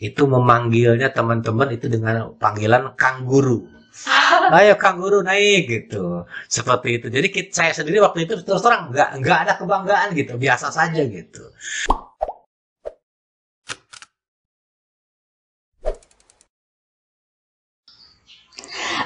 itu memanggilnya teman-teman itu dengan panggilan Kang Guru. Ayo Kang Guru naik gitu. Seperti itu. Jadi saya sendiri waktu itu terus terang nggak ada kebanggaan gitu, biasa saja gitu.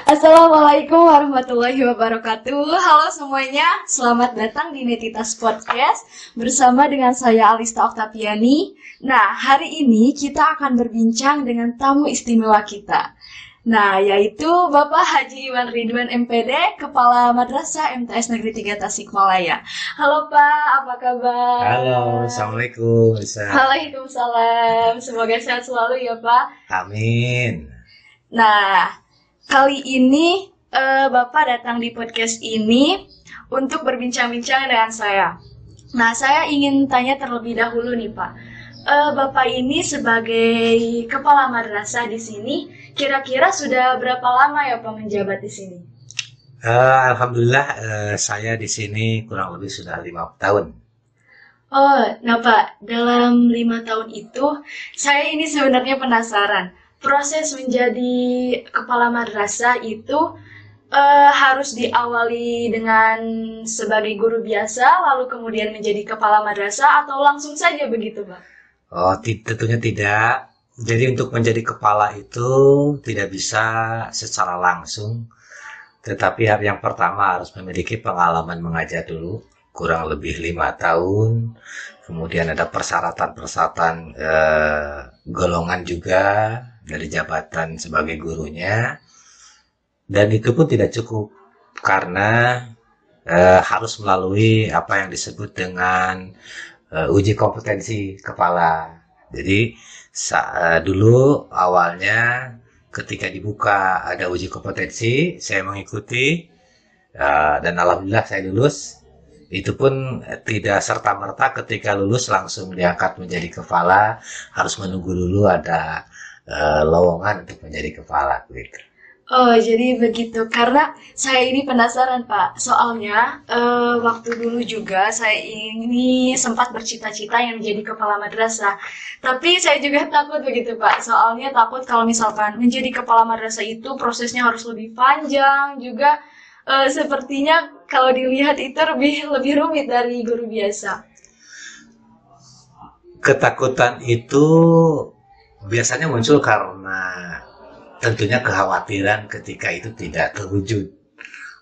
Assalamualaikum warahmatullahi wabarakatuh. Halo semuanya, selamat datang di Netitas Podcast bersama dengan saya Alista Oktaviani. Nah, hari ini kita akan berbincang dengan tamu istimewa kita. Nah, yaitu Bapak Haji Iwan Ridwan MPD, Kepala Madrasah MTS Negeri 3 Tasikmalaya. Halo Pak, apa kabar? Halo, Assalamualaikum. Waalaikumsalam. Semoga sehat selalu ya Pak. Amin. Nah, kali ini Bapak datang di podcast ini untuk berbincang-bincang dengan saya. Nah, saya ingin tanya terlebih dahulu nih Pak. Bapak ini sebagai kepala madrasah di sini, kira-kira sudah berapa lama ya Pak menjabat di sini? Alhamdulillah, saya di sini kurang lebih sudah 5 tahun. Oh, nah Pak, dalam 5 tahun itu, saya ini sebenarnya penasaran. Proses menjadi kepala madrasah itu harus diawali dengan sebagai guru biasa, lalu kemudian menjadi kepala madrasah, atau langsung saja begitu, Pak? Oh, tentunya tidak. Jadi untuk menjadi kepala itu tidak bisa secara langsung, tetapi yang pertama harus memiliki pengalaman mengajar dulu, kurang lebih 5 tahun. Kemudian ada persyaratan-persyaratan golongan juga dari jabatan sebagai gurunya, dan itu pun tidak cukup karena harus melalui apa yang disebut dengan uji kompetensi kepala. Jadi dulu awalnya ketika dibuka ada uji kompetensi, saya mengikuti dan alhamdulillah saya lulus. Itu pun tidak serta-merta ketika lulus langsung diangkat menjadi kepala, harus menunggu dulu ada lowongan untuk menjadi kepala gitu. Oh, jadi begitu. Karena saya ini penasaran, Pak. Soalnya waktu dulu juga saya ini sempat bercita-cita yang menjadi kepala madrasah. Tapi saya juga takut begitu, Pak. Soalnya takut kalau misalkan menjadi kepala madrasah itu prosesnya harus lebih panjang, juga sepertinya kalau dilihat itu lebih rumit dari guru biasa. Ketakutan itu biasanya muncul karena tentunya kekhawatiran ketika itu tidak terwujud.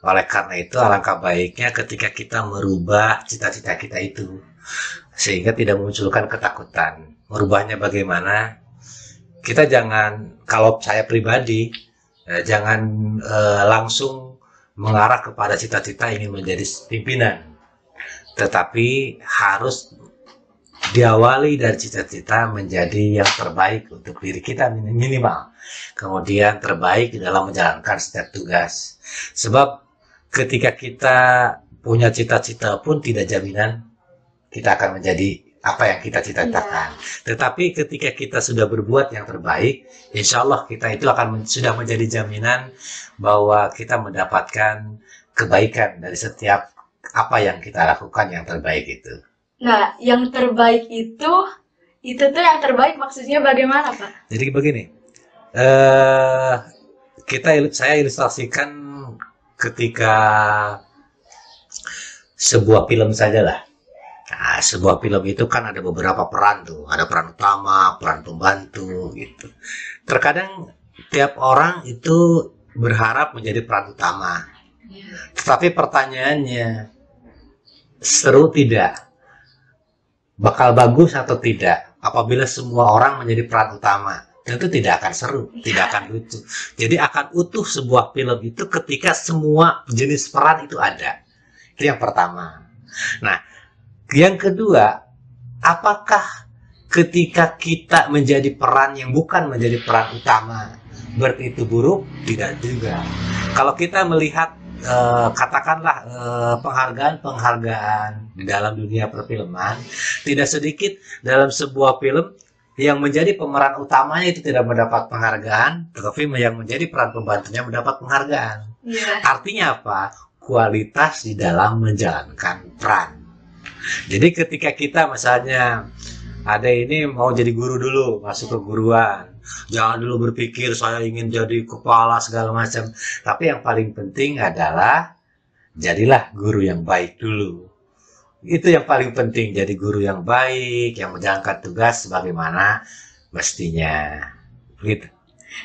Oleh karena itu alangkah baiknya ketika kita merubah cita-cita kita itu sehingga tidak memunculkan ketakutan. Merubahnya bagaimana? Kita jangan, kalau saya pribadi, jangan langsung mengarah kepada cita-cita ingin menjadi pimpinan, tetapi harus diawali dari cita-cita menjadi yang terbaik untuk diri kita minimal, kemudian terbaik dalam menjalankan setiap tugas. Sebab ketika kita punya cita-cita pun tidak jaminan kita akan menjadi apa yang kita cita-citakan. Tetapi ketika kita sudah berbuat yang terbaik, insya Allah kita itu akan sudah menjadi jaminan bahwa kita mendapatkan kebaikan dari setiap apa yang kita lakukan yang terbaik itu. Nah, yang terbaik itu tuh yang terbaik maksudnya bagaimana, Pak? Jadi begini, saya ilustrasikan ketika sebuah film saja lah. Nah, sebuah film itu kan ada beberapa peran tuh, ada peran utama, peran pembantu gitu. Terkadang tiap orang itu berharap menjadi peran utama. Tetapi pertanyaannya, seru tidak? Bakal bagus atau tidak? Apabila semua orang menjadi peran utama, tentu tidak akan seru, tidak akan lucu. Jadi akan utuh sebuah film itu ketika semua jenis peran itu ada. Itu yang pertama. Nah, yang kedua, apakah ketika kita menjadi peran yang bukan menjadi peran utama, berarti itu buruk? Tidak juga. Kalau kita melihat katakanlah penghargaan di dalam dunia perfilman, tidak sedikit dalam sebuah film yang menjadi pemeran utamanya itu tidak mendapat penghargaan, tetapi yang menjadi peran pembantunya mendapat penghargaan. Artinya apa? Kualitas di dalam menjalankan peran. Jadi ketika kita misalnya Ada ini mau jadi guru dulu, masuk ke guruan. Jangan dulu berpikir saya ingin jadi kepala segala macam. Tapi yang paling penting adalah jadilah guru yang baik dulu. Itu yang paling penting, jadi guru yang baik, yang menjalankan tugas sebagaimana mestinya. Gitu.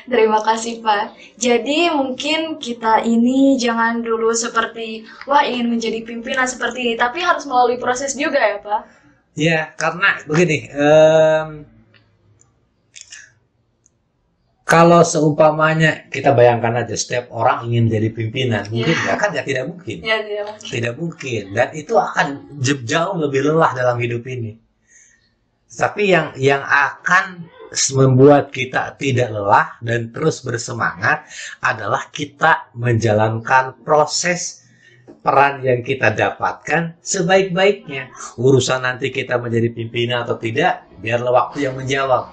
Terima kasih Pak. Jadi mungkin kita ini jangan dulu seperti, wah ingin menjadi pimpinan seperti ini, tapi harus melalui proses juga ya Pak. Ya, karena begini, kalau seumpamanya kita bayangkan aja setiap orang ingin jadi pimpinan, mungkin ya kan ya tidak mungkin. Ya, tidak mungkin. Tidak mungkin, dan itu akan jauh lebih lelah dalam hidup ini. Tapi yang akan membuat kita tidak lelah dan terus bersemangat adalah kita menjalankan proses peran yang kita dapatkan sebaik-baiknya. Urusan nanti kita menjadi pimpinan atau tidak, biarlah waktu yang menjawab.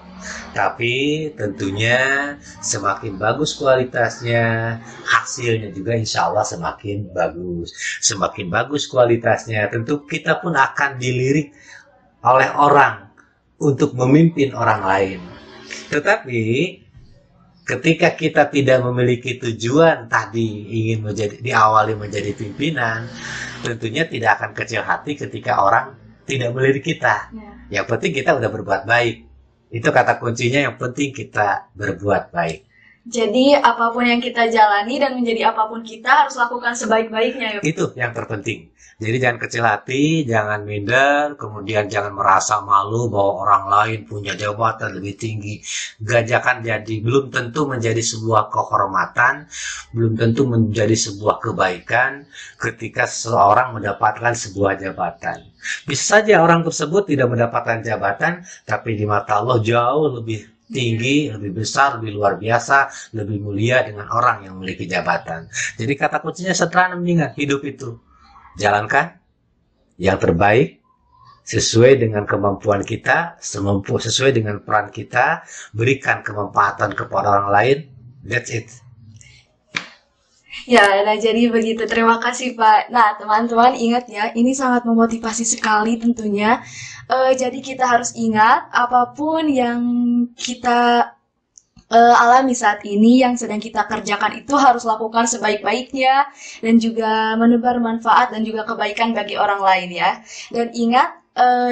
Tapi tentunya semakin bagus kualitasnya, hasilnya juga insya Allah semakin bagus. Semakin bagus kualitasnya, tentu kita pun akan dilirik oleh orang untuk memimpin orang lain. Tetapi ketika kita tidak memiliki tujuan tadi ingin diawali menjadi pimpinan, tentunya tidak akan kecil hati ketika orang tidak melirik kita. Yang penting kita udah berbuat baik. Itu kata kuncinya, yang penting kita berbuat baik. Jadi apapun yang kita jalani dan menjadi apapun kita harus lakukan sebaik-baiknya ya. Itu yang terpenting. Jadi jangan kecil hati, jangan minder, kemudian jangan merasa malu bahwa orang lain punya jabatan lebih tinggi. Gajakan jadi, belum tentu menjadi sebuah kehormatan, belum tentu menjadi sebuah kebaikan ketika seseorang mendapatkan sebuah jabatan. Bisa saja orang tersebut tidak mendapatkan jabatan, tapi di mata Allah jauh lebih tinggi, lebih besar, lebih luar biasa, lebih mulia dengan orang yang memiliki jabatan. Jadi kata kuncinya sederhana, mengingat hidup itu jalankan yang terbaik sesuai dengan kemampuan kita, sesuai dengan peran kita, berikan kemanfaatan kepada orang lain. That's it. Ya, nah jadi begitu. Terima kasih Pak. Nah, teman-teman ingat ya, ini sangat memotivasi sekali tentunya. Jadi kita harus ingat apapun yang kita alami saat ini, yang sedang kita kerjakan itu harus lakukan sebaik-baiknya dan juga menebar manfaat dan juga kebaikan bagi orang lain ya. Dan ingat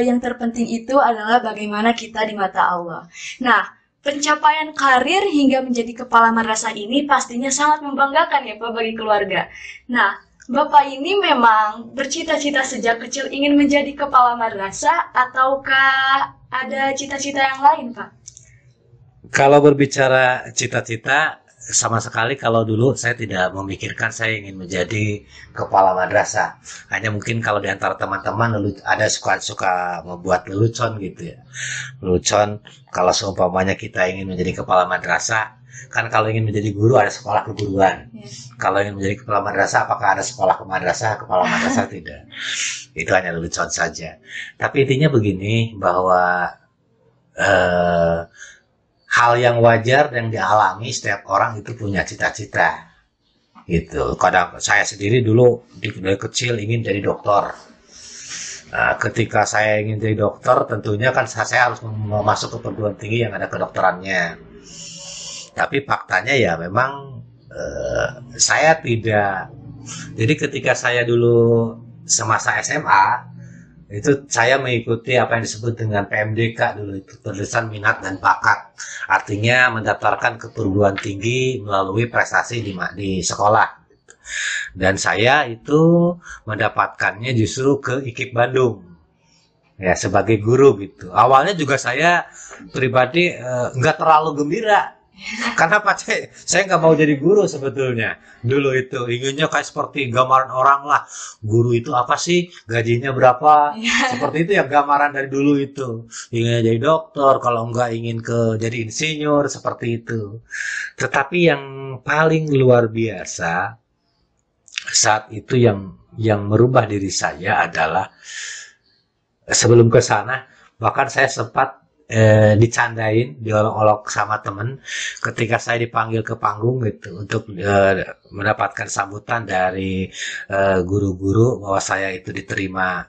yang terpenting itu adalah bagaimana kita di mata Allah. Nah, pencapaian karir hingga menjadi kepala madrasah ini pastinya sangat membanggakan ya Pak bagi keluarga. Nah, Bapak ini memang bercita-cita sejak kecil ingin menjadi kepala madrasah ataukah ada cita-cita yang lain Pak? Kalau berbicara cita-cita, sama sekali kalau dulu saya tidak memikirkan saya ingin menjadi kepala madrasah. Hanya mungkin kalau di antara teman-teman ada suka membuat lelucon gitu ya. Lelucon kalau seumpamanya kita ingin menjadi kepala madrasah, kan kalau ingin menjadi guru ada sekolah keguruan. Kalau ingin menjadi kepala madrasah, apakah ada sekolah kepala madrasah tidak. Itu hanya lelucon saja. Tapi intinya begini, bahwa hal yang wajar yang dialami setiap orang itu punya cita-cita gitu. Kadang saya sendiri dulu dari kecil ingin jadi dokter. Nah, ketika saya ingin jadi dokter, tentunya kan saya harus masuk ke perguruan tinggi yang ada kedokterannya. Tapi faktanya ya memang saya tidak. Jadi ketika saya dulu semasa SMA, itu saya mengikuti apa yang disebut dengan PMDK dulu, itu pemeriksaan minat dan bakat. Artinya mendaftarkan ke perguruan tinggi melalui prestasi di sekolah. Dan saya itu mendapatkannya justru ke IKIP Bandung. Ya, sebagai guru gitu. Awalnya juga saya pribadi nggak terlalu gembira. Karena saya nggak mau jadi guru sebetulnya. Dulu itu inginnya kayak seperti gambaran orang lah. Guru itu apa sih? Gajinya berapa? Seperti itu ya gambaran dari dulu itu. Ingin jadi dokter, kalau enggak ingin jadi insinyur, seperti itu. Tetapi yang paling luar biasa saat itu yang merubah diri saya adalah sebelum ke sana, bahkan saya sempat dicandain, diolok-olok sama temen ketika saya dipanggil ke panggung gitu untuk mendapatkan sambutan dari guru-guru bahwa saya itu diterima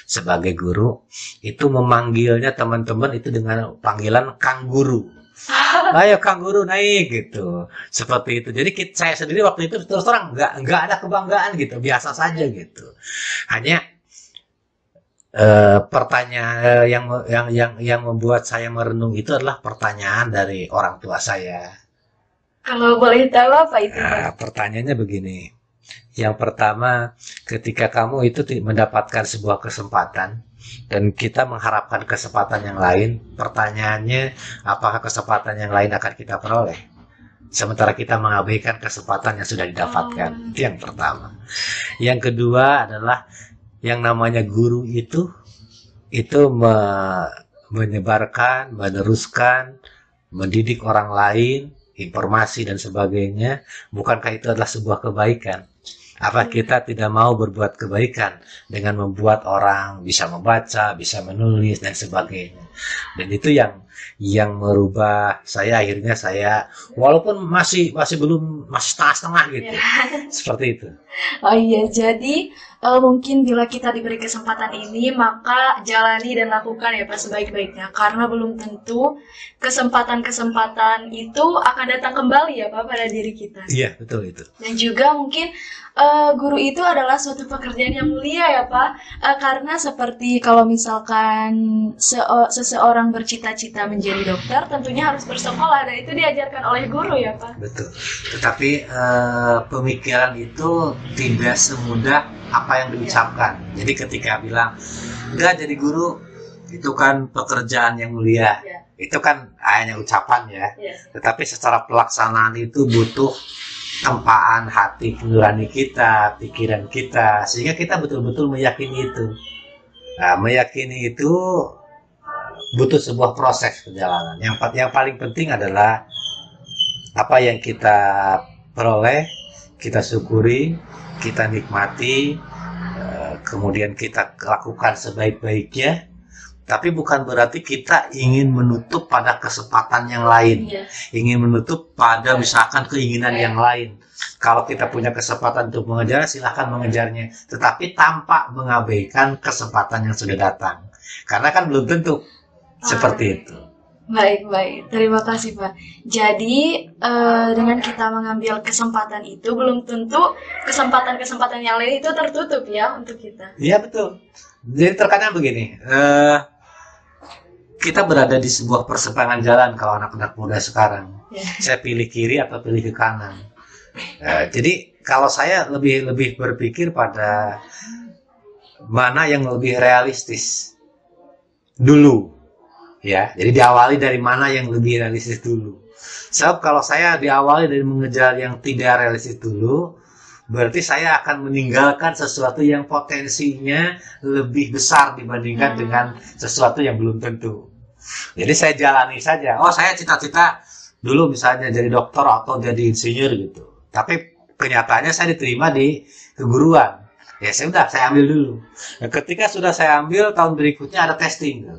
sebagai guru itu memanggilnya teman-teman itu dengan panggilan Kang Guru. Ayo Kang Guru naik gitu. Seperti itu. Jadi saya sendiri waktu itu terus terang nggak ada kebanggaan gitu, biasa saja gitu. Hanya pertanyaan yang membuat saya merenung itu adalah pertanyaan dari orang tua saya. Kalau boleh tahu apa itu, Pak? Pertanyaannya begini. Yang pertama, ketika kamu itu mendapatkan sebuah kesempatan dan kita mengharapkan kesempatan yang lain, pertanyaannya apakah kesempatan yang lain akan kita peroleh? Sementara kita mengabaikan kesempatan yang sudah didapatkan. Itu yang pertama. Yang kedua adalah yang namanya guru itu menyebarkan, meneruskan, mendidik orang lain, informasi dan sebagainya. Bukankah itu adalah sebuah kebaikan? Apa kita tidak mau berbuat kebaikan dengan membuat orang bisa membaca, bisa menulis dan sebagainya? Dan itu yang merubah saya. Akhirnya saya walaupun masih setengah-setengah gitu. Seperti itu. Oh iya, jadi mungkin bila kita diberi kesempatan ini, maka jalani dan lakukan ya Pak sebaik-baiknya. Karena belum tentu kesempatan-kesempatan itu akan datang kembali ya Pak pada diri kita. Iya, betul itu. Dan juga mungkin guru itu adalah suatu pekerjaan yang mulia ya Pak. Karena seperti kalau misalkan seseorang bercita-cita menjadi dokter, tentunya harus bersekolah. Dan itu diajarkan oleh guru ya Pak. Betul. Tetapi pemikiran itu tidak semudah apa yang diucapkan. Jadi ketika bilang enggak, jadi guru itu kan pekerjaan yang mulia, itu kan hanya ucapan ya. Tetapi secara pelaksanaan itu butuh tempaan hati nurani kita, pikiran kita, sehingga kita betul-betul meyakini itu. Nah, meyakini itu butuh sebuah proses perjalanan. Yang paling penting adalah apa yang kita peroleh, kita syukuri, kita nikmati, kemudian kita lakukan sebaik-baiknya. Tapi bukan berarti kita ingin menutup pada kesempatan yang lain, ingin menutup pada misalkan keinginan yang lain. Kalau kita punya kesempatan untuk mengejar, silahkan mengejarnya, tetapi tanpa mengabaikan kesempatan yang sudah datang, karena kan belum tentu seperti itu. Baik, terima kasih Pak. Jadi dengan kita mengambil kesempatan itu, belum tentu kesempatan-kesempatan yang lain itu tertutup ya untuk kita. Iya betul. Jadi terkadang begini, kita berada di sebuah persimpangan jalan kalau anak-anak muda sekarang. Saya pilih kiri atau pilih ke kanan. Jadi kalau saya lebih berpikir pada mana yang lebih realistis dulu. Ya, jadi diawali dari mana yang lebih realistis dulu. Sebab kalau saya diawali dari mengejar yang tidak realistis dulu, berarti saya akan meninggalkan sesuatu yang potensinya lebih besar dibandingkan dengan sesuatu yang belum tentu. Jadi saya jalani saja. Oh, saya cita-cita dulu misalnya jadi dokter atau jadi insinyur gitu. Tapi kenyataannya saya diterima di keguruan. Ya sudah, saya ambil dulu. Nah, ketika sudah saya ambil, tahun berikutnya ada testing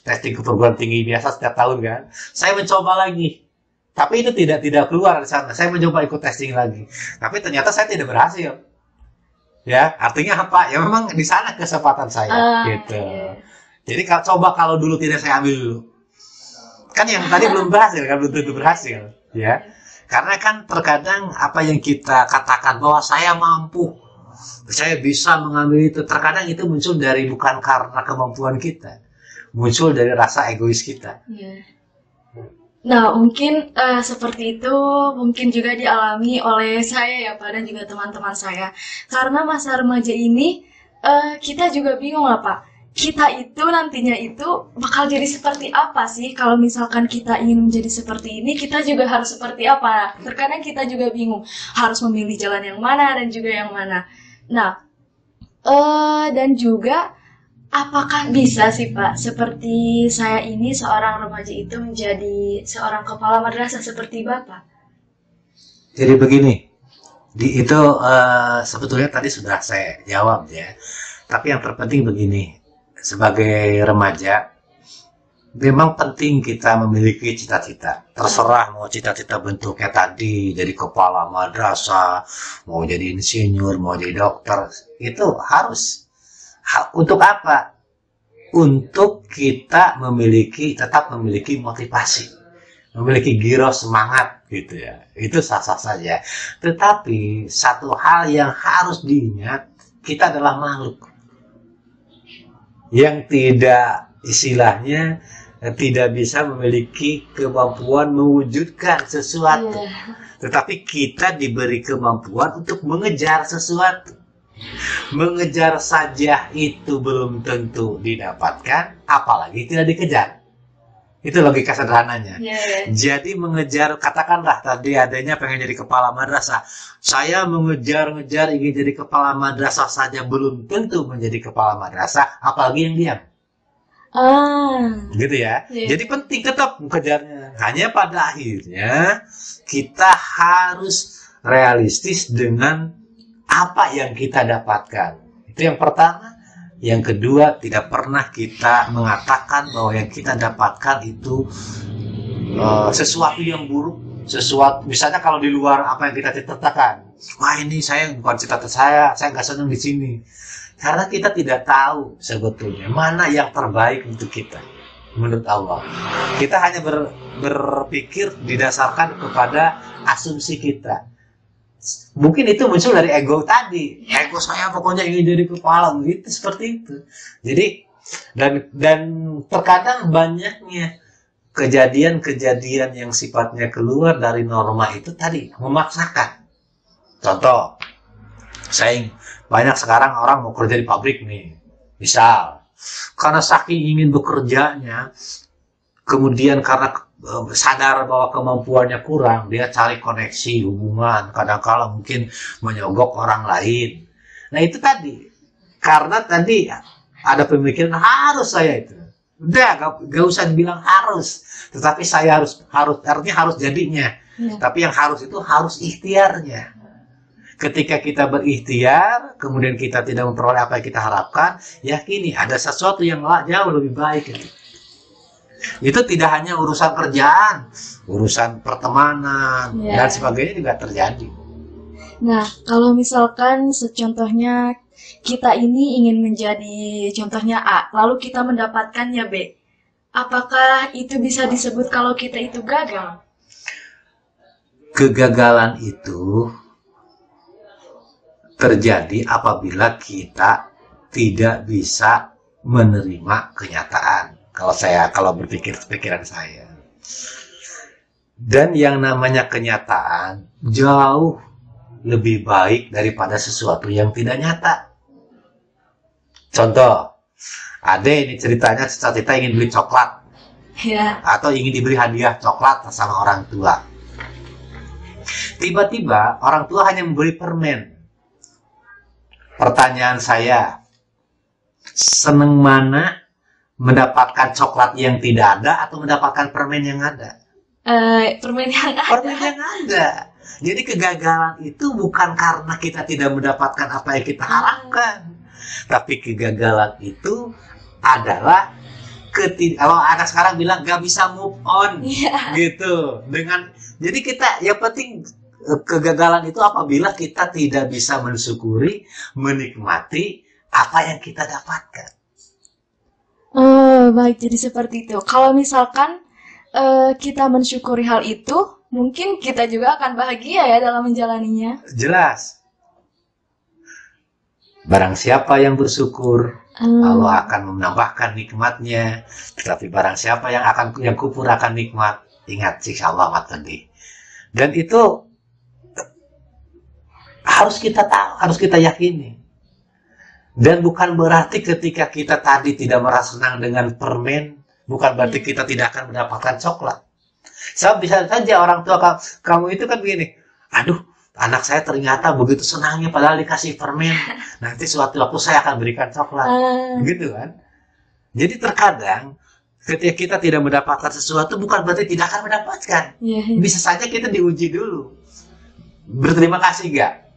ke perguruan tinggi biasa setiap tahun kan. Saya mencoba lagi, tapi itu tidak keluar di sana. Saya mencoba ikut testing lagi, tapi ternyata saya tidak berhasil. Ya, artinya apa? Ya memang di sana kesempatan saya, gitu. Jadi kalau dulu tidak saya ambil dulu, kan yang tadi belum berhasil kan, belum tentu berhasil, ya. Karena kan terkadang apa yang kita katakan bahwa saya mampu, saya bisa mengambil itu, terkadang itu muncul dari bukan karena kemampuan kita, muncul dari rasa egois kita. Nah, mungkin seperti itu mungkin juga dialami oleh saya ya Pak, dan juga teman-teman saya. Karena masa remaja ini kita juga bingung lah Pak. Kita itu nantinya itu bakal jadi seperti apa sih? Kalau misalkan kita ingin menjadi seperti ini, kita juga harus seperti apa? Terkadang kita juga bingung, harus memilih jalan yang mana dan juga yang mana. Nah, dan juga apakah bisa sih Pak, seperti saya ini seorang remaja itu menjadi seorang kepala madrasah seperti Bapak? Jadi begini, itu sebetulnya tadi sudah saya jawab ya. Tapi yang terpenting begini, sebagai remaja, memang penting kita memiliki cita-cita. Terserah mau cita-cita bentuknya tadi jadi kepala madrasah, mau jadi insinyur, mau jadi dokter, itu harus Untuk apa? Untuk kita tetap memiliki motivasi, memiliki giroh semangat gitu ya. Itu sah-sah saja. Tetapi satu hal yang harus diingat, kita adalah makhluk yang istilahnya tidak bisa memiliki kemampuan mewujudkan sesuatu. Tetapi kita diberi kemampuan untuk mengejar sesuatu. Mengejar saja itu belum tentu didapatkan, apalagi tidak dikejar. Itu logika sederhananya. Jadi mengejar, katakanlah tadi adanya pengen jadi kepala madrasah. Saya mengejar-ngejar ingin jadi kepala madrasah saja belum tentu menjadi kepala madrasah, apalagi yang diam. Gitu ya. Jadi penting tetap mengejarnya. Hanya pada akhirnya kita harus realistis dengan apa yang kita dapatkan. Itu yang pertama. Yang kedua, tidak pernah kita mengatakan bahwa yang kita dapatkan itu sesuatu yang buruk. Misalnya kalau di luar apa yang kita cita-citakan, wah ini saya bukan cita-cita saya nggak senang di sini. Karena kita tidak tahu sebetulnya mana yang terbaik untuk kita menurut Allah. Kita hanya berpikir didasarkan kepada asumsi kita. Mungkin itu muncul dari ego tadi. Ego saya pokoknya ingin jadi kepala, gitu, seperti itu. Jadi dan terkadang banyaknya kejadian-kejadian yang sifatnya keluar dari norma itu tadi memaksakan. Contoh, banyak sekarang orang mau kerja di pabrik nih. Misal, karena saking ingin bekerjanya, kemudian karena sadar bahwa kemampuannya kurang, dia cari koneksi, hubungan, kadang-kala mungkin menyogok orang lain. Nah itu tadi, karena tadi ada pemikiran harus saya itu. Udah, gak usah dibilang harus, tetapi saya artinya harus jadinya. Tapi yang harus itu harus ikhtiarnya. Ketika kita berikhtiar, kemudian kita tidak memperoleh apa yang kita harapkan, yakini ada sesuatu yang jauh lebih baik itu. Itu tidak hanya urusan kerjaan, urusan pertemanan dan sebagainya juga terjadi. Nah, kalau misalkan secontohnya kita ini ingin menjadi contohnya A, lalu kita mendapatkannya B, apakah itu bisa disebut kalau kita itu gagal? Kegagalan itu terjadi apabila kita tidak bisa menerima kenyataan. Kalau berpikir pikiran saya. Dan yang namanya kenyataan jauh lebih baik daripada sesuatu yang tidak nyata. Contoh, Ade ini ceritanya cita-cita ingin beli coklat. Atau ingin diberi hadiah coklat sama orang tua. Tiba-tiba orang tua hanya memberi permen. Pertanyaan saya, seneng mana? Mendapatkan coklat yang tidak ada atau mendapatkan permen yang ada? Permen yang ada. Permen yang ada. Jadi kegagalan itu bukan karena kita tidak mendapatkan apa yang kita harapkan. Tapi kegagalan itu adalah kalau anak sekarang bilang gak bisa move on. Gitu. Jadi kita yang penting kegagalan itu apabila kita tidak bisa mensyukuri, menikmati apa yang kita dapatkan. Baik, jadi seperti itu. Kalau misalkan kita mensyukuri hal itu, mungkin kita juga akan bahagia ya dalam menjalaninya. Jelas. Barang siapa yang bersyukur, Allah akan menambahkan nikmatnya. Tetapi barang siapa yang kufur akan nikmat, ingat siksa Allah amat pedih. Dan itu harus kita tahu, harus kita yakini. Dan bukan berarti ketika kita tadi tidak merasa senang dengan permen, bukan berarti kita tidak akan mendapatkan coklat. Bisa saja orang tua kamu itu kan begini, aduh anak saya ternyata begitu senangnya padahal dikasih permen, nanti suatu waktu saya akan berikan coklat. Gitu kan. Jadi terkadang ketika kita tidak mendapatkan sesuatu bukan berarti tidak akan mendapatkan. Bisa saja kita diuji dulu. Berterima kasih gak?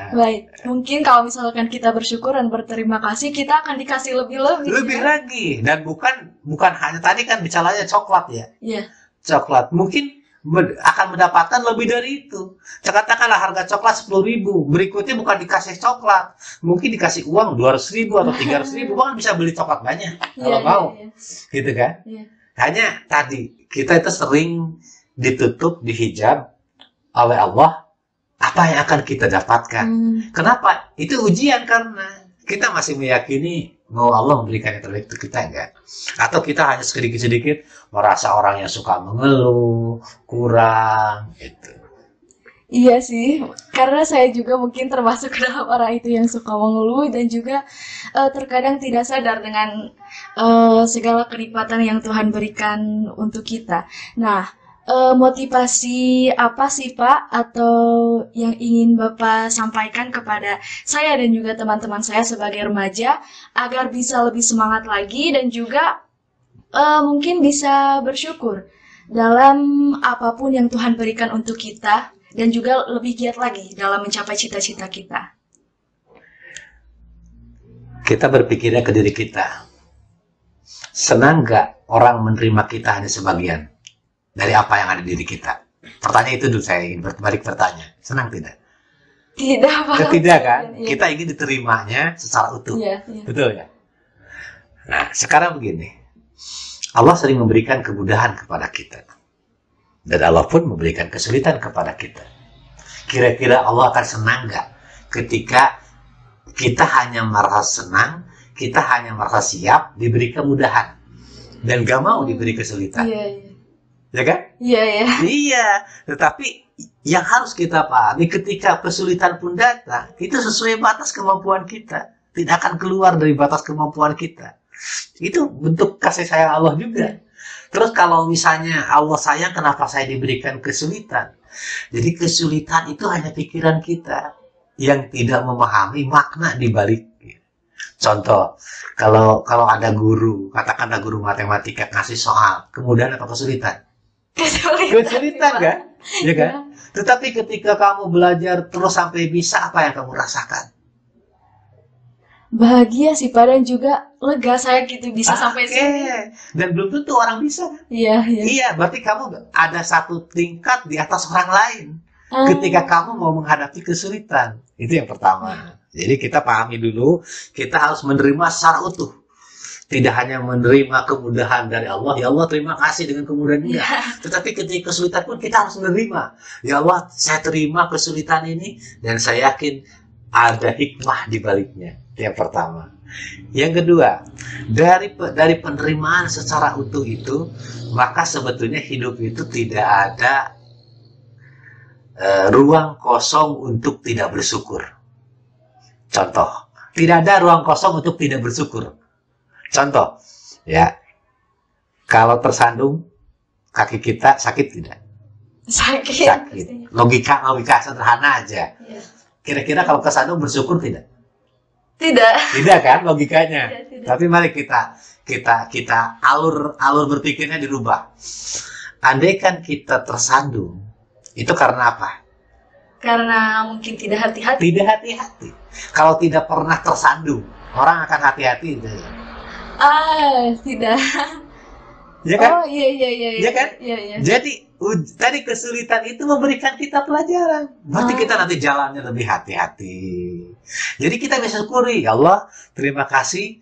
Baik, mungkin kalau misalkan kita bersyukur dan berterima kasih, kita akan dikasih lebih lagi. Dan bukan hanya tadi kan bicaranya coklat ya. Coklat. Mungkin akan mendapatkan lebih dari itu. Katakanlah harga coklat 10.000, berikutnya bukan dikasih coklat, mungkin dikasih uang 200.000 atau 300.000, bahkan bisa beli coklat banyak kalau mau, gitu kan? Hanya tadi kita itu sering ditutup, dihijab oleh Allah apa yang akan kita dapatkan. Kenapa? Itu ujian karena kita masih meyakini bahwa Allah memberikan yang terbaik untuk kita, enggak? Atau kita hanya sedikit-sedikit merasa orang yang suka mengeluh, kurang, gitu. Iya sih, karena saya juga mungkin termasuk ke dalam orang itu yang suka mengeluh dan juga terkadang tidak sadar dengan segala kenikmatan yang Tuhan berikan untuk kita. Nah, motivasi apa sih Pak atau yang ingin Bapak sampaikan kepada saya dan juga teman-teman saya sebagai remaja agar bisa lebih semangat lagi dan juga mungkin bisa bersyukur dalam apapun yang Tuhan berikan untuk kita dan juga lebih giat lagi dalam mencapai cita-cita kita. Kita berpikirnya ke diri kita. Senang nggak orang menerima kita hanya sebagian dari apa yang ada di diri kita? Pertanyaan itu dulu saya ingin balik bertanya. Senang tidak? Tidak, Pak. Tidak kan? Iya. Kita ingin diterimanya secara utuh. Iya. Betul ya? Nah, sekarang begini. Allah sering memberikan kemudahan kepada kita. Dan Allah pun memberikan kesulitan kepada kita. Kira-kira Allah akan senang nggak ketika kita hanya merasa senang, kita hanya merasa siap diberi kemudahan dan gak mau diberi kesulitan? Iya. Ya kan? Iya. Iya, tetapi yang harus kita pahami ketika kesulitan pun datang, itu sesuai batas kemampuan kita. Tidak akan keluar dari batas kemampuan kita. Itu bentuk kasih sayang Allah juga. Terus kalau misalnya Allah sayang, kenapa saya diberikan kesulitan? Jadi kesulitan itu hanya pikiran kita yang tidak memahami makna di balik. Contoh, kalau ada guru, katakanlah guru matematika ngasih soal, kemudian apa kesulitan? Kesulitan kan? Ya kan? Tetapi ketika kamu belajar terus sampai bisa, apa yang kamu rasakan? Bahagia sih Pak dan juga lega saya gitu bisa sampai sini. Dan belum tentu orang bisa kan? Iya. Iya, berarti kamu ada satu tingkat di atas orang lain. Ketika kamu mau menghadapi kesulitan. Itu yang pertama. Jadi kita pahami dulu, kita harus menerima secara utuh. Tidak hanya menerima kemudahan dari Allah, ya Allah terima kasih dengan kemudahan ini. Tetapi ketika kesulitan pun kita harus menerima. Ya Allah, saya terima kesulitan ini dan saya yakin ada hikmah di baliknya. Yang pertama. Yang kedua, dari penerimaan secara utuh itu, maka sebetulnya hidup itu tidak ada ruang kosong untuk tidak bersyukur. Contoh, tidak ada ruang kosong untuk tidak bersyukur. Contoh, ya, kalau tersandung kaki kita sakit tidak? Sakit. Logika sederhana aja. Kira-kira kalau kesandung bersyukur tidak? Tidak kan logikanya. Tidak. Tapi mari kita alur berpikirnya dirubah. Andai kan kita tersandung, itu karena apa? Karena mungkin tidak hati-hati. Tidak hati-hati. Kalau tidak pernah tersandung, orang akan hati-hati. Tidak. Ya kan? Oh, iya. Ya kan? Iya. Jadi tadi kesulitan itu memberikan kita pelajaran. Berarti kita nanti jalannya lebih hati-hati. Jadi kita bisa syukuri, ya Allah, terima kasih.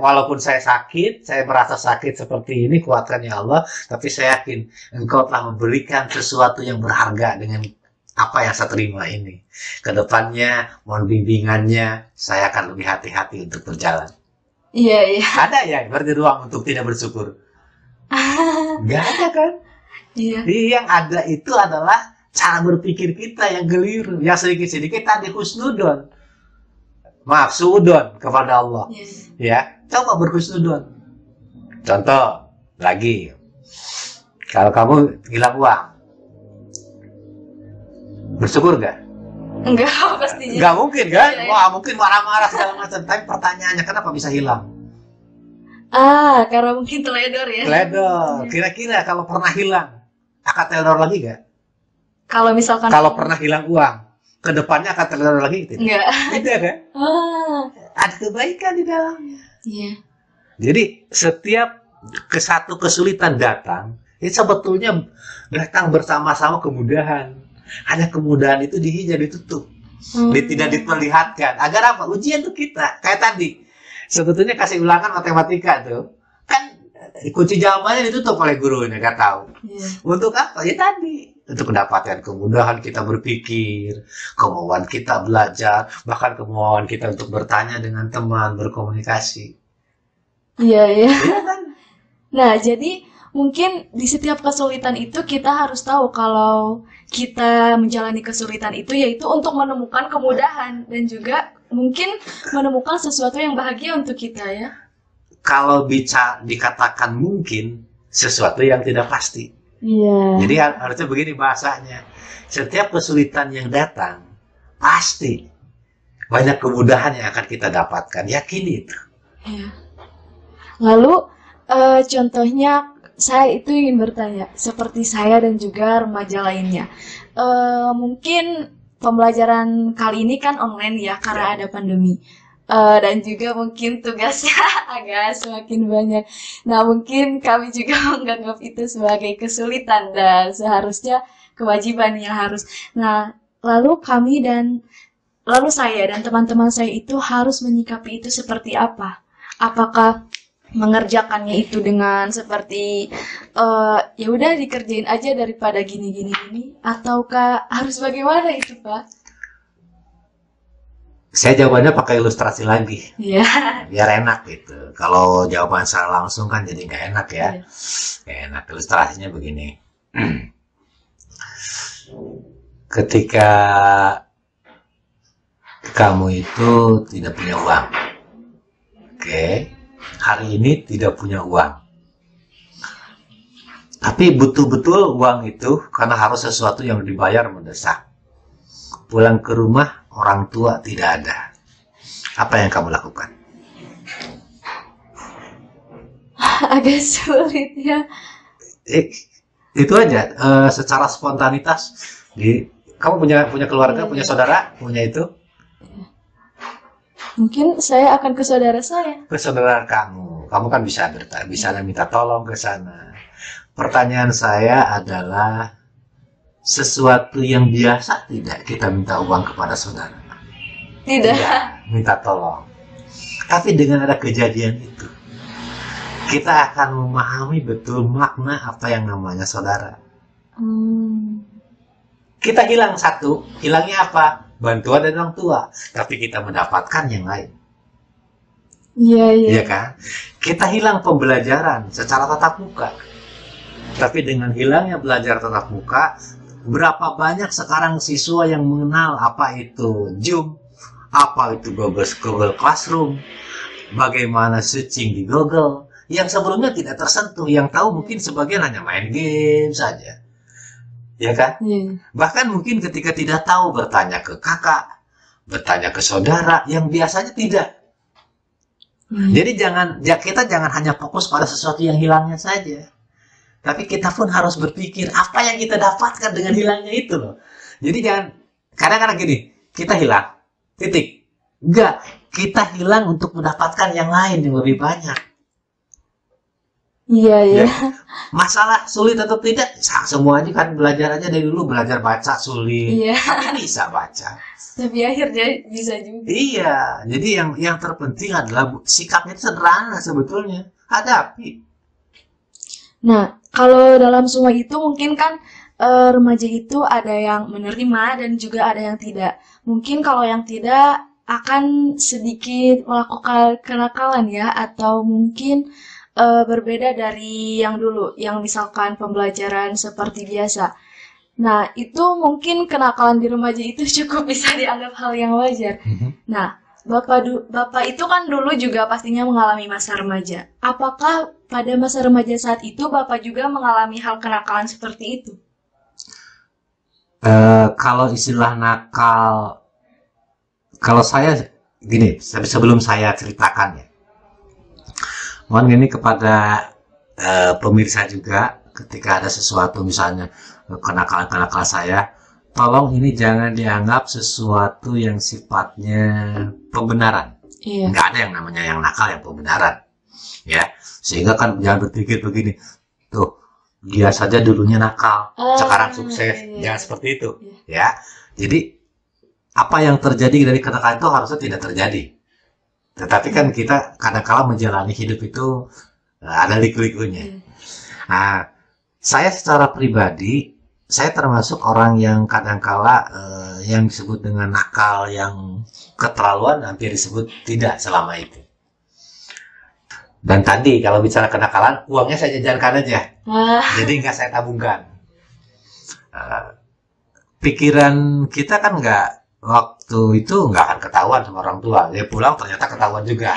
Walaupun saya sakit, saya merasa sakit seperti ini, kuatkan ya Allah. Tapi saya yakin Engkau telah memberikan sesuatu yang berharga dengan apa yang saya terima ini. Kedepannya, mohon bimbingannya, saya akan lebih hati-hati untuk berjalan. Iya. Ada ya, berarti ruang untuk tidak bersyukur. Nggak ada kan? Iya. Yang ada itu adalah cara berpikir kita yang keliru. Yang sedikit-sedikit tadi husnudon. Maaf, suudon kepada Allah. Yes. Ya, coba berhusnudon. Contoh, lagi. Kalau kamu hilang uang, bersyukur nggak? Enggak, pastinya. Nggak mungkin kan? Iya. Wah, mungkin marah-marah segala macam. Tapi pertanyaannya, kenapa bisa hilang? Karena mungkin teledor ya. Teledor. Kira-kira kalau pernah hilang, akan teledor lagi nggak? Kalau misalkan Kalau pernah hilang uang, kedepannya akan teledor lagi tidak? enggak. Tidak kan? Ada kebaikan di dalamnya. Iya. Jadi setiap satu kesulitan datang, Ini sebetulnya datang bersama-sama kemudahan. Hanya kemudahan itu dihijab, ditutup. Tidak diperlihatkan. Agar apa? Ujian tuh kita. Kayak tadi. Sebetulnya kasih ulangan matematika tuh. Kan kunci jawabannya ditutup oleh gurunya, nggak tahu. Untuk apa? Ya tadi. Untuk mendapatkan kemudahan kita berpikir, kemauan kita belajar, bahkan kemauan kita untuk bertanya dengan teman, berkomunikasi. Iya, iya. Iya kan? Nah, jadi mungkin di setiap kesulitan itu kita harus tahu kalau kita menjalani kesulitan itu yaitu untuk menemukan kemudahan dan juga mungkin menemukan sesuatu yang bahagia untuk kita ya. Kalau dikatakan mungkin sesuatu yang tidak pasti. Iya. Jadi harusnya begini bahasanya. Setiap kesulitan yang datang pasti banyak kemudahan yang akan kita dapatkan. Yakini itu. Iya. Lalu contohnya saya itu ingin bertanya, seperti saya dan juga remaja lainnya. Mungkin pembelajaran kali ini kan online ya karena ada pandemi. Dan juga mungkin tugasnya agak semakin banyak. Nah, mungkin kami juga menganggap itu sebagai kesulitan dan seharusnya kewajiban yang harus. Nah, lalu saya dan teman-teman saya itu harus menyikapi itu seperti apa? Apakah mengerjakannya itu dengan seperti ya udah dikerjain aja daripada gini ataukah harus bagaimana itu, Pak? Saya jawabannya pakai ilustrasi lagi. Iya. Biar enak gitu. Kalau jawaban secara langsung kan jadi nggak enak ya. Nggak enak. Ilustrasinya begini. Ketika kamu itu tidak punya uang. Oke. Hari ini tidak punya uang. Tapi betul-betul uang itu karena harus sesuatu yang dibayar mendesak. Pulang ke rumah, orang tua tidak ada. Apa yang kamu lakukan? Agak sulit ya. Itu aja. Secara spontanitas, kamu punya keluarga, punya saudara, punya itu? Mungkin saya akan ke saudara saya. Ke saudara kamu kan bisa minta tolong ke sana. Pertanyaan saya adalah, sesuatu yang biasa tidak kita minta uang kepada saudara? Tidak. Minta tolong. Tapi dengan ada kejadian itu, kita akan memahami betul makna apa yang namanya saudara. Kita hilang satu, hilangnya apa? Bantuan dari orang tua. Tapi kita mendapatkan yang lain. Iya. Iya kan? Kita hilang pembelajaran secara tatap muka. Tapi dengan hilangnya belajar tatap muka, berapa banyak sekarang siswa yang mengenal apa itu Zoom, apa itu Google Classroom, bagaimana searching di Google, yang sebelumnya tidak tersentuh, yang tahu mungkin sebagian hanya main game saja. Ya kan? Bahkan mungkin ketika tidak tahu bertanya ke kakak, bertanya ke saudara, yang biasanya tidak. Jadi kita jangan hanya fokus pada sesuatu yang hilangnya saja. Tapi kita pun harus berpikir apa yang kita dapatkan dengan hilangnya itu loh. Jadi jangan, kadang-kadang gini, kita hilang, titik. Enggak, kita hilang untuk mendapatkan yang lain yang lebih banyak. Iya. Ya. Masalah sulit atau tidak, semua aja kan belajar aja dari dulu, belajar baca sulit, tapi bisa baca. Tapi akhirnya bisa juga. Iya, jadi yang terpenting adalah sikapnya itu sederhana sebetulnya, hadapi. Nah, kalau dalam semua itu mungkin kan remaja itu ada yang menerima dan juga ada yang tidak. Mungkin kalau yang tidak akan sedikit melakukan kenakalan ya, atau mungkin berbeda dari yang dulu, yang misalkan pembelajaran seperti biasa. Nah, itu mungkin kenakalan di remaja itu cukup bisa dianggap hal yang wajar. Nah, Bapak itu kan dulu juga pastinya mengalami masa remaja. Apakah pada masa remaja saat itu Bapak juga mengalami hal kenakalan seperti itu? Kalau istilah nakal, kalau saya gini, sebelum saya ceritakan ya, mohon gini kepada pemirsa juga, ketika ada sesuatu misalnya kenakalan saya, tolong ini jangan dianggap sesuatu yang sifatnya pembenaran. Nggak ada yang namanya yang nakal yang pembenaran, ya. Sehingga kan jangan berpikir begini, tuh dia saja dulunya nakal, sekarang sukses. Iya. Jangan seperti itu, ya. Jadi apa yang terjadi dari kenakalan itu harusnya tidak terjadi. Tetapi kan kita kadang-kala menjalani hidup itu ada liku-likunya. Nah, saya secara pribadi, saya termasuk orang yang kadang-kala yang disebut dengan nakal, yang keterlaluan hampir disebut tidak selama itu. Dan tadi kalau bicara kenakalan, uangnya saya jajankan aja. Jadi nggak saya tabungkan. Pikiran kita kan nggak, waktu itu nggak akan ketahuan sama orang tua. Dia pulang ternyata ketahuan juga.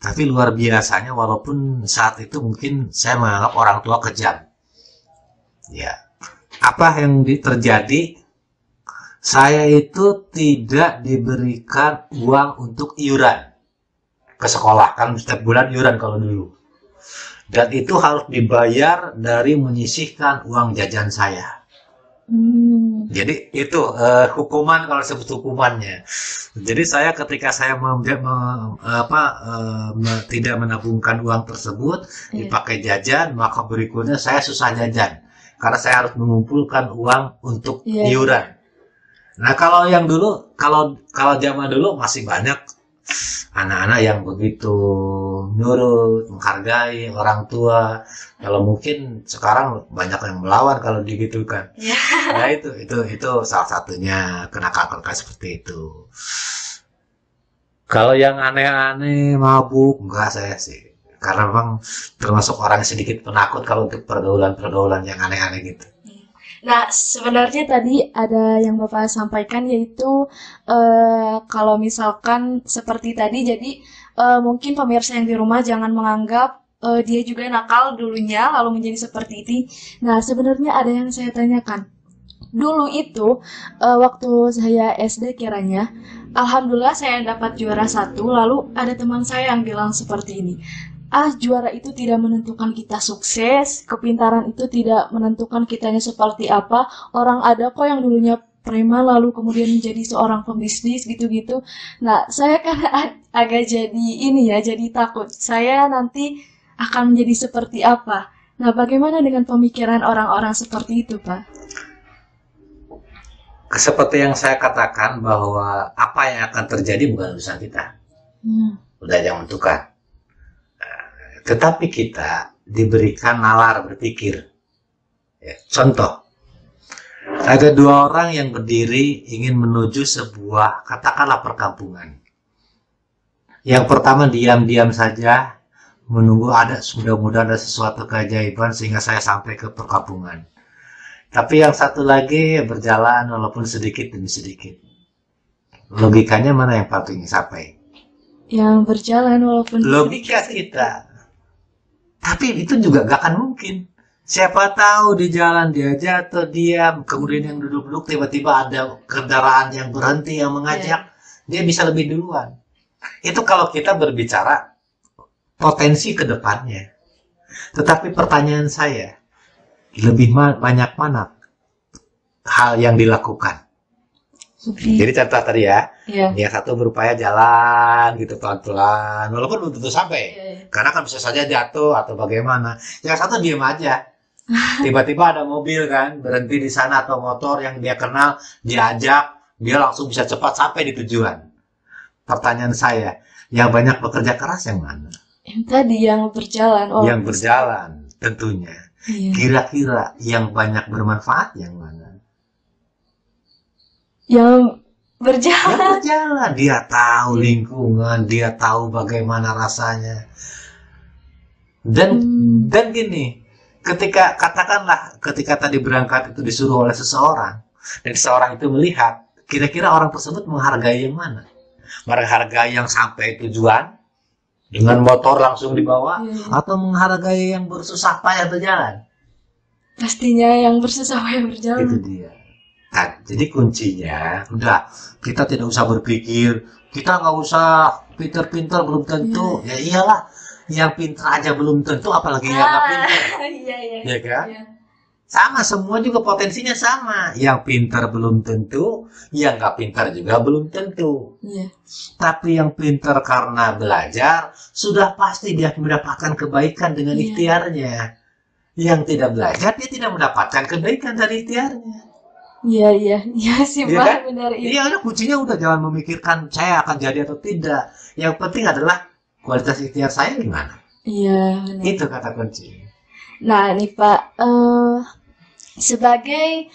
Tapi luar biasanya, walaupun saat itu mungkin saya menganggap orang tua kejam. Ya, apa yang terjadi? Saya itu tidak diberikan uang untuk iuran ke sekolah, kan setiap bulan iuran kalau dulu. Dan itu harus dibayar dari menyisihkan uang jajan saya. Jadi itu hukuman, kalau disebut hukumannya. Jadi saya ketika saya tidak menabungkan uang tersebut dipakai jajan, maka berikutnya saya susah jajan karena saya harus mengumpulkan uang untuk iuran. Nah, kalau yang dulu, kalau zaman dulu masih banyak anak-anak yang begitu nurut, menghargai orang tua. Kalau mungkin sekarang banyak yang melawan kalau digitukan. Nah, itu salah satunya kenakalan seperti itu. Kalau yang aneh-aneh, mabuk, enggak saya sih. Karena memang termasuk orang yang sedikit penakut kalau untuk pergaulan-pergaulan yang aneh-aneh gitu. Nah, sebenarnya tadi ada yang Bapak sampaikan, yaitu kalau misalkan seperti tadi, jadi mungkin pemirsa yang di rumah jangan menganggap dia juga nakal dulunya lalu menjadi seperti itu. Nah, sebenarnya ada yang saya tanyakan. Dulu itu waktu saya SD kiranya, alhamdulillah saya dapat juara 1, lalu ada teman saya yang bilang seperti ini. Juara itu tidak menentukan kita sukses, kepintaran itu tidak menentukan kitanya seperti apa. Orang ada kok yang dulunya preman lalu kemudian menjadi seorang pembisnis gitu-gitu. Nah, saya kan agak jadi jadi takut. Saya nanti akan menjadi seperti apa. Nah, bagaimana dengan pemikiran orang-orang seperti itu, Pak? Seperti yang saya katakan, bahwa apa yang akan terjadi bukan urusan kita. Udah yang menentukan. Tetapi kita diberikan nalar berpikir. Ya, contoh, ada 2 orang yang berdiri ingin menuju sebuah, katakanlah, perkampungan. Yang pertama diam-diam saja, menunggu mudah-mudahan ada sesuatu keajaiban sehingga saya sampai ke perkampungan. Tapi yang satu lagi berjalan walaupun sedikit demi sedikit. Logikanya mana yang paling sampai? Yang berjalan walaupun logika kita. Tapi itu juga gak akan mungkin. Siapa tahu di jalan dia jatuh, diam, kemudian yang duduk-duduk tiba-tiba ada kendaraan yang berhenti, yang mengajak, dia bisa lebih duluan. Itu kalau kita berbicara potensi ke depannya. Tetapi pertanyaan saya, lebih banyak mana hal yang dilakukan? Jadi contoh tadi ya, yang satu berupaya jalan gitu pelan-pelan, walaupun belum tentu sampai, karena kan bisa saja jatuh atau bagaimana. Yang satu diam aja, tiba-tiba ada mobil kan berhenti di sana atau motor yang dia kenal, diajak, dia langsung bisa cepat sampai di tujuan. Pertanyaan saya, yang banyak bekerja keras yang mana? Yang tadi yang berjalan. Yang berjalan tentunya. Kira-kira yang banyak bermanfaat yang mana? Yang berjalan. Dia tahu lingkungan, dia tahu bagaimana rasanya. Dan gini, ketika tadi berangkat itu disuruh oleh seseorang, dan seseorang itu melihat, kira-kira orang tersebut menghargai yang mana? Menghargai yang sampai tujuan dengan motor langsung dibawa, atau menghargai yang bersusah payah berjalan? Pastinya yang bersusah payah berjalan. Itu dia. Nah, jadi kuncinya, udah, kita tidak usah berpikir, kita nggak usah pinter-pinter belum tentu. Ya iyalah, yang pinter aja belum tentu, apalagi yang nggak pinter. Ya kan? Sama, semua juga potensinya sama. Yang pinter belum tentu, yang nggak pinter juga belum tentu. Tapi yang pinter karena belajar, sudah pasti dia mendapatkan kebaikan dengan ikhtiarnya. Yang tidak belajar, dia tidak mendapatkan kebaikan dari ikhtiarnya. Iya sih Iya Pak, kan? benar itu. Iya, udah kuncinya udah jangan memikirkan saya akan jadi atau tidak. Yang penting adalah kualitas ikhtiar saya gimana. Iya, benar. Itu kata kunci. Nah, nih Pak, sebagai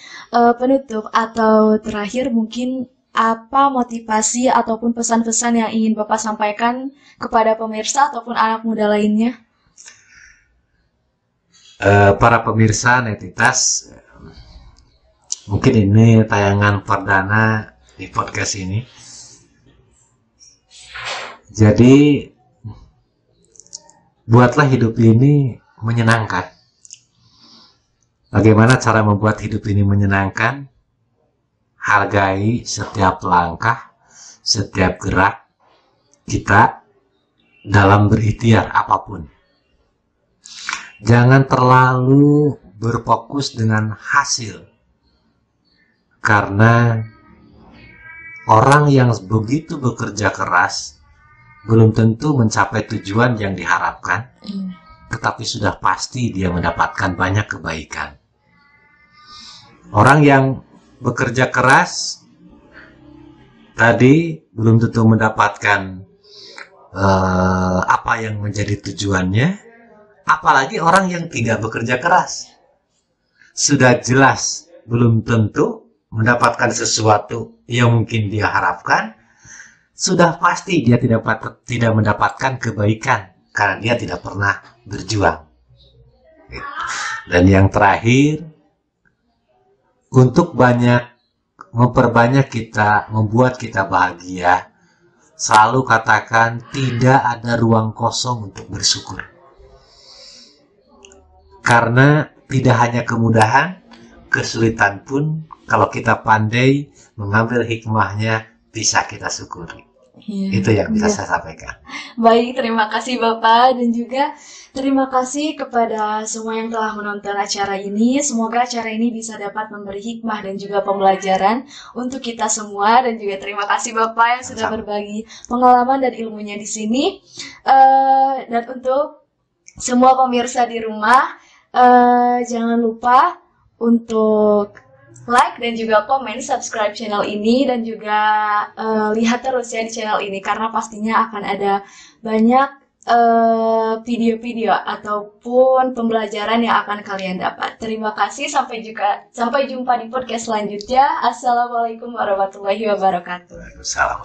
penutup atau terakhir mungkin apa motivasi ataupun pesan-pesan yang ingin Bapak sampaikan kepada pemirsa ataupun anak muda lainnya? Para pemirsa Netitas, mungkin ini tayangan perdana di podcast ini. Jadi, buatlah hidup ini menyenangkan. Bagaimana cara membuat hidup ini menyenangkan? Hargai setiap langkah, setiap gerak kita dalam berikhtiar apapun. Jangan terlalu berfokus dengan hasil. Karena orang yang begitu bekerja keras belum tentu mencapai tujuan yang diharapkan, tetapi sudah pasti dia mendapatkan banyak kebaikan. Orang yang bekerja keras tadi belum tentu mendapatkan apa yang menjadi tujuannya, apalagi orang yang tidak bekerja keras. Sudah jelas belum tentu mendapatkan sesuatu yang mungkin dia harapkan, sudah pasti dia tidak mendapatkan kebaikan karena dia tidak pernah berjuang. Dan yang terakhir, untuk memperbanyak kita, membuat kita bahagia, selalu katakan tidak ada ruang kosong untuk bersyukur. Karena tidak hanya kemudahan, kesulitan pun kalau kita pandai mengambil hikmahnya bisa kita syukuri. Itu yang bisa saya sampaikan. Baik, terima kasih Bapak dan juga terima kasih kepada semua yang telah menonton acara ini. Semoga acara ini bisa dapat memberi hikmah dan juga pembelajaran untuk kita semua, dan juga terima kasih Bapak yang sudah berbagi pengalaman dan ilmunya di sini. Dan untuk semua pemirsa di rumah, jangan lupa untuk like dan juga komen, subscribe channel ini, dan juga lihat terus ya di channel ini karena pastinya akan ada banyak video-video ataupun pembelajaran yang akan kalian dapat. Terima kasih, sampai jumpa di podcast selanjutnya. Assalamualaikum warahmatullahi wabarakatuh. Waalaikumsalam.